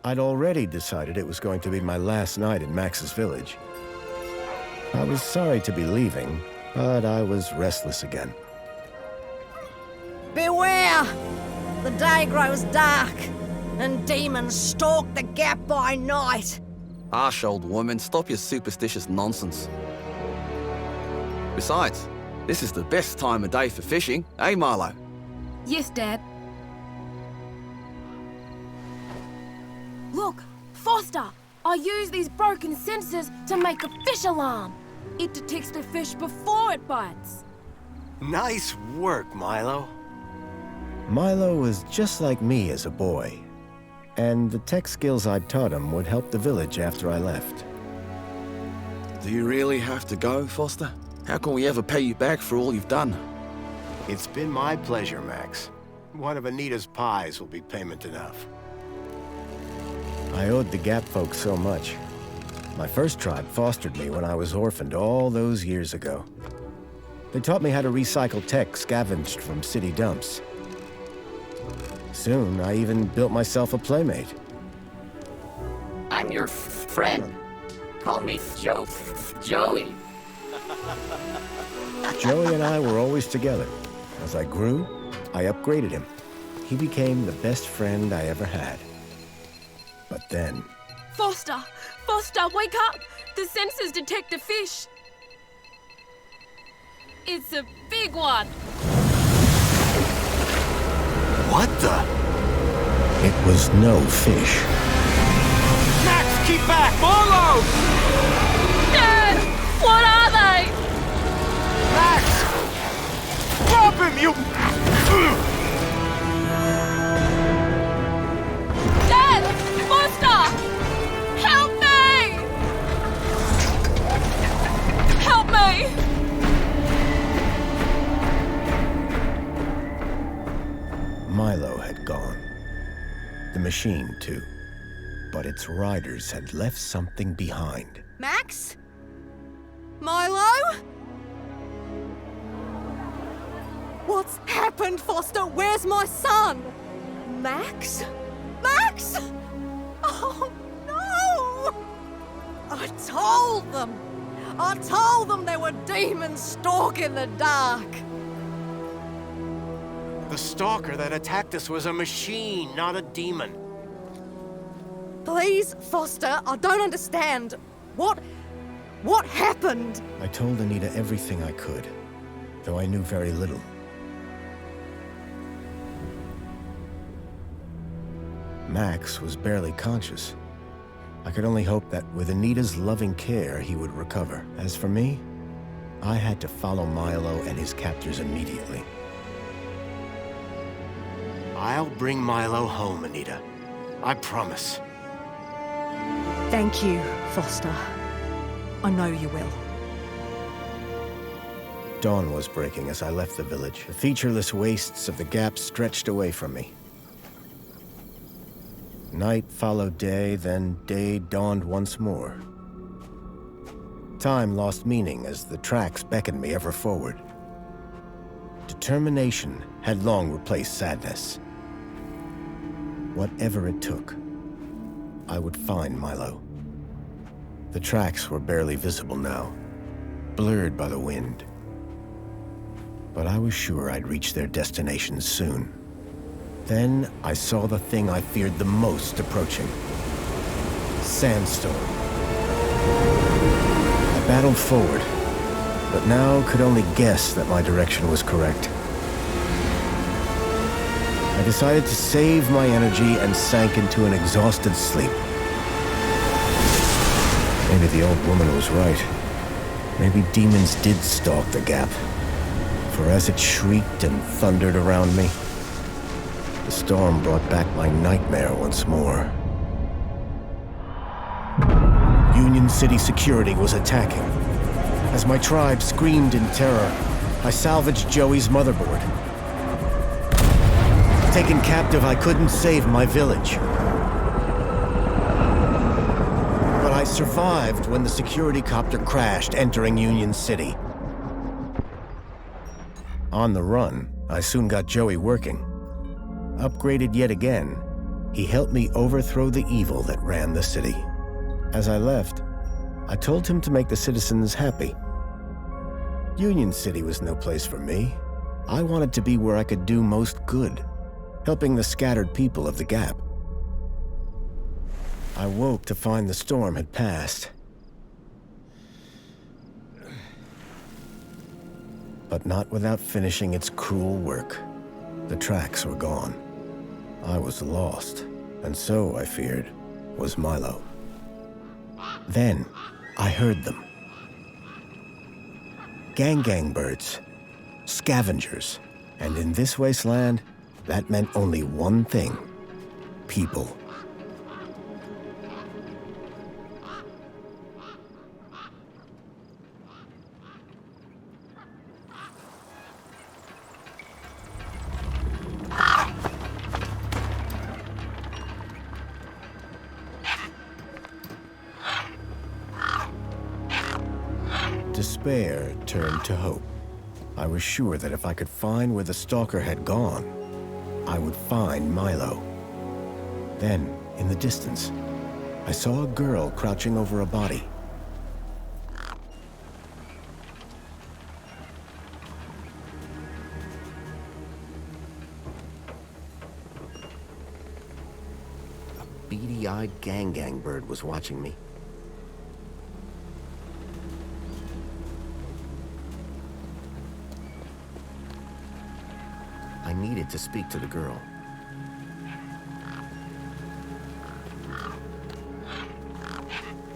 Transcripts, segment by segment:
I'd already decided it was going to be my last night in Max's village. I was sorry to be leaving, but I was restless again. Beware! The day grows dark, and demons stalk the gap by night. Harsh old woman, stop your superstitious nonsense. Besides, this is the best time of day for fishing, eh, Milo? Yes, Dad. Look, Foster! I use these broken sensors to make a fish alarm. It detects the fish before it bites. Nice work, Milo. Milo was just like me as a boy, and the tech skills I'd taught him would help the village after I left. Do you really have to go, Foster? How can we ever pay you back for all you've done? It's been my pleasure, Max. One of Anita's pies will be payment enough. I owed the Gap folks so much. My first tribe fostered me when I was orphaned all those years ago. They taught me how to recycle tech scavenged from city dumps. Soon, I even built myself a playmate. I'm your friend. Call me Joey. Joey and I were always together. As I grew, I upgraded him. He became the best friend I ever had. But then... Foster! Foster, wake up! The sensors detect a fish. It's a big one. What the? It was no fish. Max, keep back! Milo! Dad! What are they? Max! Drop him, you... Dad! Foster! Help me! Help me! Milo had gone. The machine, too. But its riders had left something behind. Max? Milo? What's happened, Foster? Where's my son? Max? Max? Oh, no! I told them there were demons stalking the dark. The stalker that attacked us was a machine, not a demon. Please, Foster, I don't understand. What happened? I told Anita everything I could, though I knew very little. Max was barely conscious. I could only hope that with Anita's loving care, he would recover. As for me, I had to follow Milo and his captors immediately. I'll bring Milo home, Anita. I promise. Thank you, Foster. I know you will. Dawn was breaking as I left the village. The featureless wastes of the Gap stretched away from me. Night followed day, then day dawned once more. Time lost meaning as the tracks beckoned me ever forward. Determination had long replaced sadness. Whatever it took, I would find Milo. The tracks were barely visible now, blurred by the wind. But I was sure I'd reach their destination soon. Then I saw the thing I feared the most approaching. Sandstorm. I battled forward, but now could only guess that my direction was correct. I decided to save my energy and sank into an exhausted sleep. Maybe the old woman was right. Maybe demons did stalk the Gap. For as it shrieked and thundered around me, the storm brought back my nightmare once more. Union City security was attacking. As my tribe screamed in terror, I salvaged Joey's motherboard. Taken captive, I couldn't save my village. But I survived when the security copter crashed, entering Union City. On the run, I soon got Joey working. Upgraded yet again, He helped me overthrow the evil that ran the city. As I left, I told him to make the citizens happy. Union City was no place for me. I wanted to be where I could do most good, helping the scattered people of the Gap. I woke to find the storm had passed. But not without finishing its cruel work. The tracks were gone. I was lost, and so, I feared, was Milo. Then, I heard them. Gang birds, scavengers, and in this wasteland, that meant only one thing: people. Despair turned to hope. I was sure that if I could find where the stalker had gone, I would find Milo. Then, in the distance, I saw a girl crouching over a body. A beady-eyed gang bird was watching me. I needed to speak to the girl.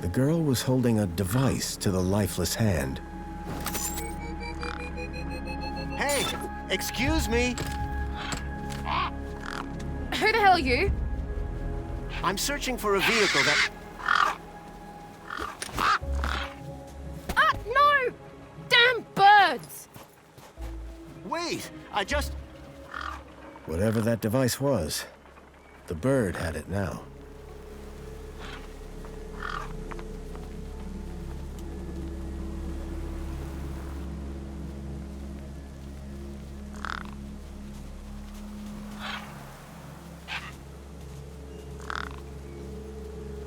The girl was holding a device to the lifeless hand. Hey, excuse me. Who the hell are you? I'm searching for a vehicle that... No! Damn birds! Wait, I just... Whatever that device was, the bird had it now.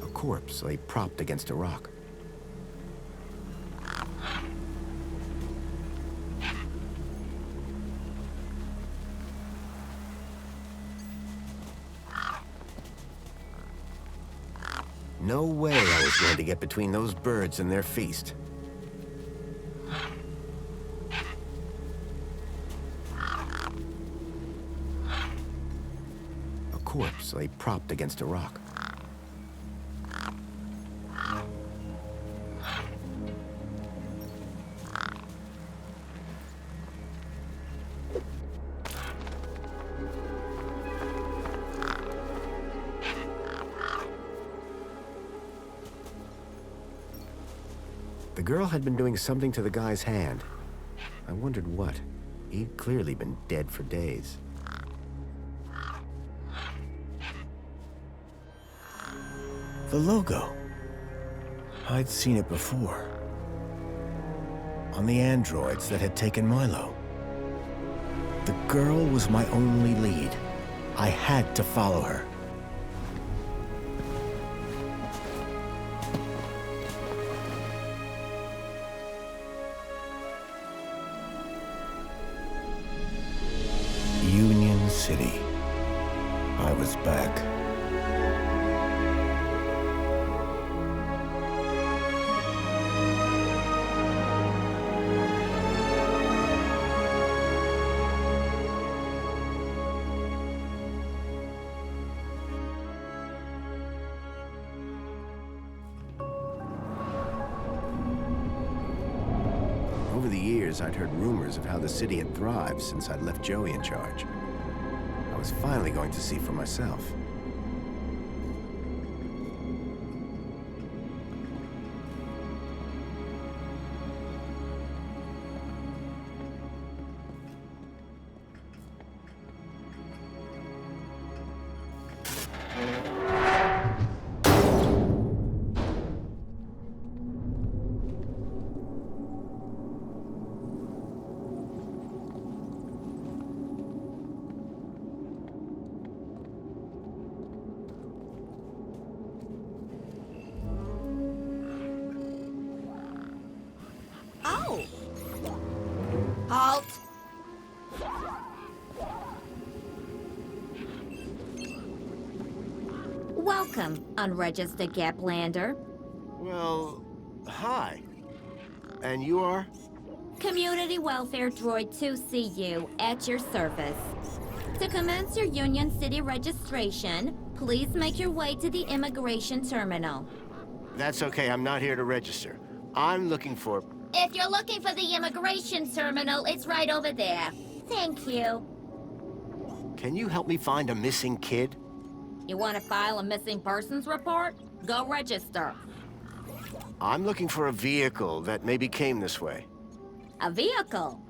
A corpse lay propped against a rock. No way I was going to get between those birds and their feast. A corpse lay propped against a rock. The girl had been doing something to the guy's hand. I wondered what. He'd clearly been dead for days. The logo. I'd seen it before. On the androids that had taken Milo. The girl was my only lead. I had to follow her. Union City. I was back. Over the years, I'd heard rumors of how the city had thrived since I'd left Joey in charge. I was finally going to see for myself. Welcome, unregistered Gaplander. Well, hi. And you are? Community Welfare Droid 2CU at your service. To commence your Union City registration, please make your way to the immigration terminal. That's okay, I'm not here to register. I'm looking for... If you're looking for the immigration terminal, it's right over there. Thank you. Can you help me find a missing kid? You want to file a missing persons report? Go register. I'm looking for a vehicle that maybe came this way. A vehicle?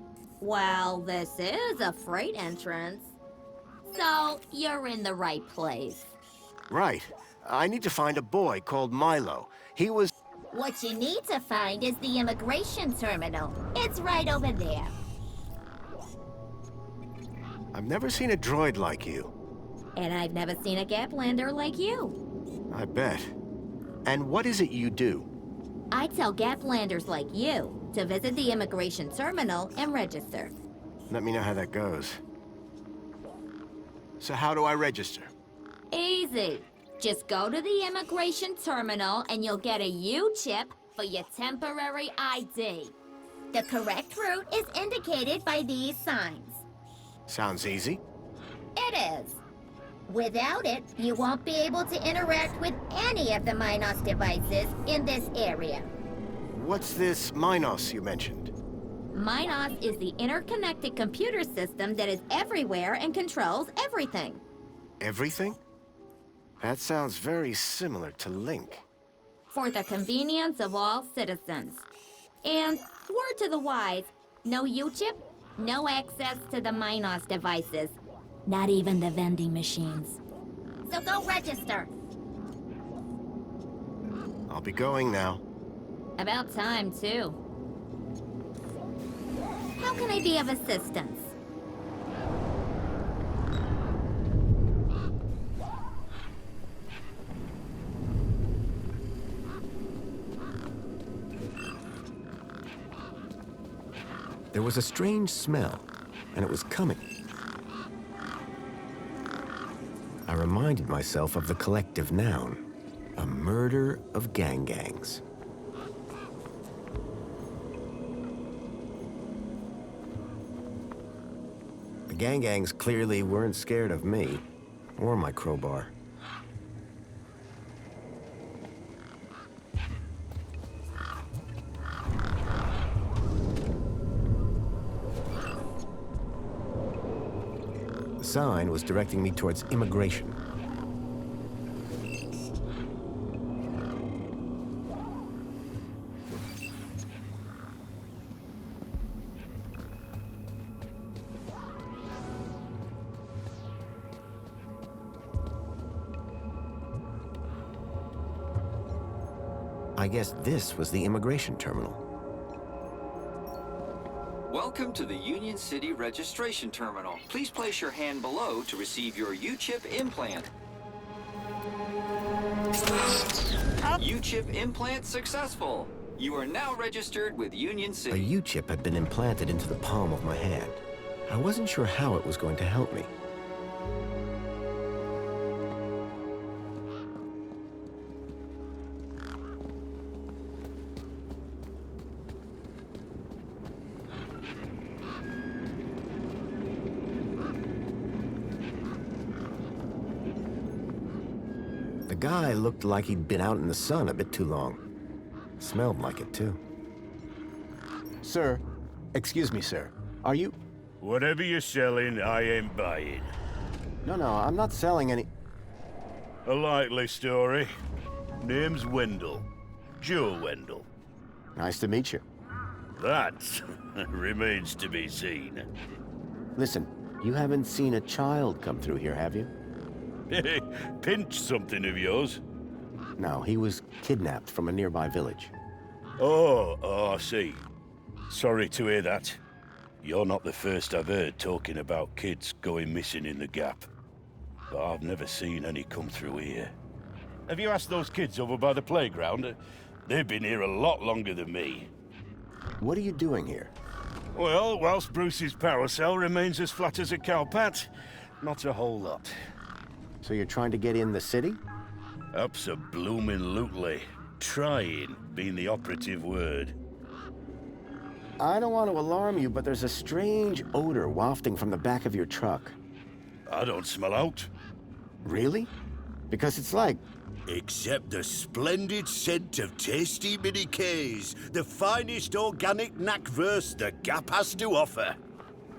Well, this is a freight entrance. So, you're in the right place. Right. I need to find a boy called Milo. He was... What you need to find is the immigration terminal. It's right over there. I've never seen a droid like you. And I've never seen a Gaplander like you. I bet. And what is it you do? I tell Gaplanders like you to visit the immigration terminal and register. Let me know how that goes. So how do I register? Easy. Just go to the immigration terminal and you'll get a U-chip for your temporary ID. The correct route is indicated by these signs. Sounds easy. It is. Without it, you won't be able to interact with any of the Minos devices in this area. What's this Minos you mentioned? Minos is the interconnected computer system that is everywhere and controls everything. Everything? That sounds very similar to Link. For the convenience of all citizens. And, word to the wise, no U-chip, no access to the Minos devices. Not even the vending machines. So go register. I'll be going now. About time, too. How can I be of assistance? There was a strange smell, and it was coming. I reminded myself of the collective noun, a murder of gangs. The gangs clearly weren't scared of me, or my crowbar. The sign was directing me towards immigration. I guess this was the immigration terminal. Welcome to the Union City Registration Terminal. Please place your hand below to receive your U-chip implant. U-chip implant successful. You are now registered with Union A City. U-chip had been implanted into the palm of my hand. I wasn't sure how it was going to help me. The guy looked like he'd been out in the sun a bit too long. Smelled like it, too. Sir, excuse me, sir. Are you... Whatever you're selling, I ain't buying. No, I'm not selling any... A likely story. Name's Wendell. Joe Wendell. Nice to meet you. That remains to be seen. Listen, you haven't seen a child come through here, have you? Pinch something of yours? No, he was kidnapped from a nearby village. Oh, I see. Sorry to hear that. You're not the first I've heard talking about kids going missing in the Gap. But I've never seen any come through here. Have you asked those kids over by the playground? They've been here a lot longer than me. What are you doing here? Well, whilst Bruce's power cell remains as flat as a cowpat, not a whole lot. So you're trying to get in the city? Abso-bloomin-lutely. Trying being the operative word. I don't want to alarm you, but there's a strange odor wafting from the back of your truck. I don't smell out. Really? Because it's like... Except the splendid scent of tasty mini Ks, the finest organic knackwurst the Gap has to offer.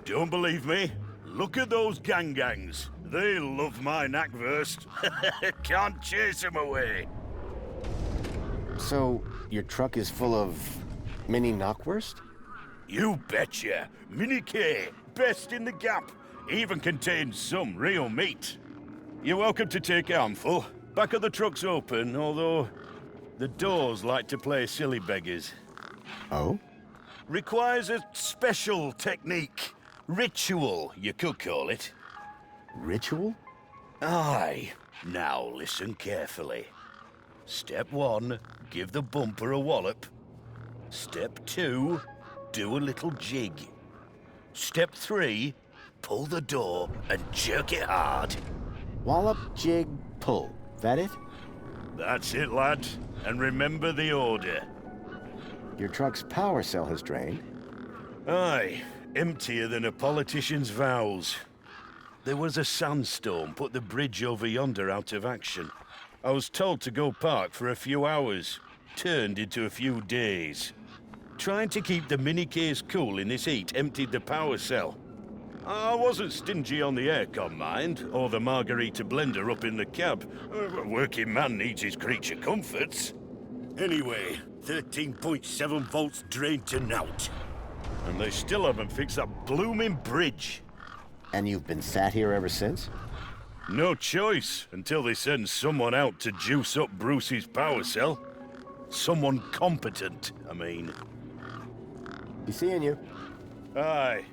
Don't believe me? Look at those gangs. They love my knackwurst. Can't chase them away. So, your truck is full of... mini knockwurst? You betcha. Mini K, best in the Gap. Even contains some real meat. You're welcome to take a handful. Back of the truck's open, although the doors like to play silly beggars. Oh? Requires a special technique. Ritual, you could call it. Ritual? Aye. Now listen carefully. Step 1, give the bumper a wallop. Step 2, do a little jig. Step 3, pull the door and jerk it hard. Wallop, jig, pull. That it? That's it, lad. And remember the order. Your truck's power cell has drained. Aye, emptier than a politician's vows. There was a sandstorm put the bridge over yonder out of action. I was told to go park for a few hours. Turned into a few days. Trying to keep the mini case cool in this heat emptied the power cell. I wasn't stingy on the aircon, mind, or the margarita blender up in the cab. A working man needs his creature comforts. Anyway, 13.7 volts drained to naught. And they still haven't fixed that blooming bridge. And you've been sat here ever since? No choice, until they send someone out to juice up Bruce's power cell. Someone competent, I mean. Be seeing you. Aye.